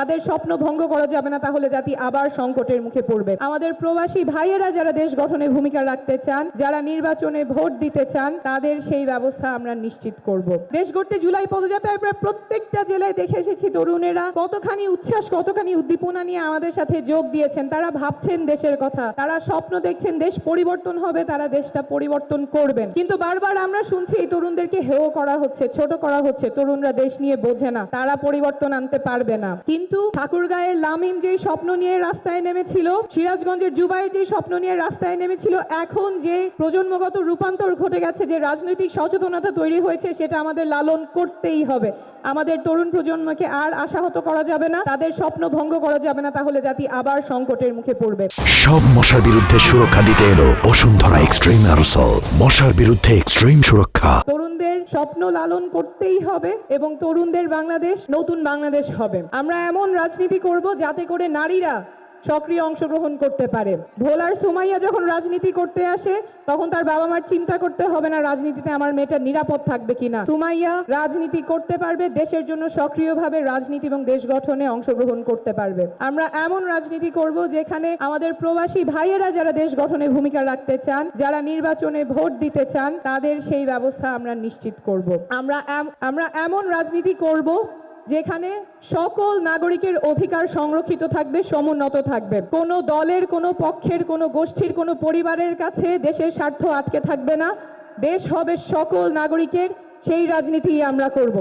তাদের স্বপ্ন ভঙ্গ করা যাবে না, তাহলে জাতি আবার সংকটের মুখে পড়বে। আমাদের প্রবাসী ভাইয়েরা যারা দেশ গঠনে ভূমিকা রাখতে চান, যারা নির্বাচনে ভোট দিতে চান, তাদের সেই ব্যবস্থা আমরা নিশ্চিত করব। দেশ গড়তে জুলাই পদযাত্রায় আমরা প্রত্যেকটা জেলায় দেখে এসেছি তরুণেরা কতখানি উচ্ছ্বাস, কতখানি উদ্দীপনা নিয়ে আমাদের সাথে যোগ দিয়েছেন। তারা ভাবছেন দেশের কথা, তারা স্বপ্ন দেখছেন দেশ পরিবর্তন হবে, তারা দেশটা পরিবর্তন করবেন। কিন্তু বারবার আমরা শুনছি এই তরুণদেরকে হেয় করা হচ্ছে, ছোট করা হচ্ছে, তরুণরা দেশ নিয়ে বোঝে না, তারা পরিবর্তন আনতে পারবে না। কিন্তু ঠাকুরগাঁয়ের লামিম যেই স্বপ্ন নিয়ে রাস্তায় নেমেছিল, সিরাজগঞ্জের জুবাইর যেই স্বপ্ন নিয়ে রাস্তায় নেমেছিল, এখন যে প্রজন্মগত রূপান্তর ঘটে গেছে, যে রাজনৈতিক সচেতনতা তৈরি হয়েছে, সেটা আমাদের লালন করতেই হবে। আমাদের তরুণ প্রজন্মকে আর আশাহত করা যাবে না, তাদের স্বপ্ন ভঙ্গ করা যাবে না, তাহলে জাতি আবার সংকটের মুখে পড়বে। সব মশার বিরুদ্ধে সুরক্ষা দিতে এলো বসুন্ধরা এক্সট্রিম অ্যারোসল। মশার বিরুদ্ধে এক্সট্রিম সুরক্ষা। তরুণদের স্বপ্ন লালন করতেই হবে এবং তরুণদের বাংলাদেশ নতুন বাংলাদেশ হবে। আমরা এমন রাজনীতি করব যাতে করে নারীরা সক্রিয় অংশগ্রহণ করতে পারে। ভোলার সুমাইয়া যখন রাজনীতি করতে আসে, তখন তার বাবা মার চিন্তা করতে হবে না রাজনীতিতে আমার মেয়েটা নিরাপদ থাকবে কিনা। সুমাইয়া রাজনীতি করতে পারবে, দেশের জন্য সক্রিয়ভাবে রাজনীতি এবং দেশ গঠনে অংশগ্রহণ করতে পারবে। আমরা এমন রাজনীতি করব যেখানে আমাদের প্রবাসী ভাইয়েরা যারা দেশ গঠনে ভূমিকা রাখতে চান, যারা নির্বাচনে ভোট দিতে চান, তাদের সেই ব্যবস্থা আমরা নিশ্চিত করব। আমরা এমন রাজনীতি করব যেখানে সকল নাগরিকের অধিকার সংরক্ষিত থাকবে, সমুন্নত থাকবে। কোনো দলের, কোনো পক্ষের, কোনো গোষ্ঠীর, কোনো পরিবারের কাছে দেশের স্বার্থ আটকে থাকবে না। দেশ হবে সকল নাগরিকের, সেই রাজনীতি আমরা করব।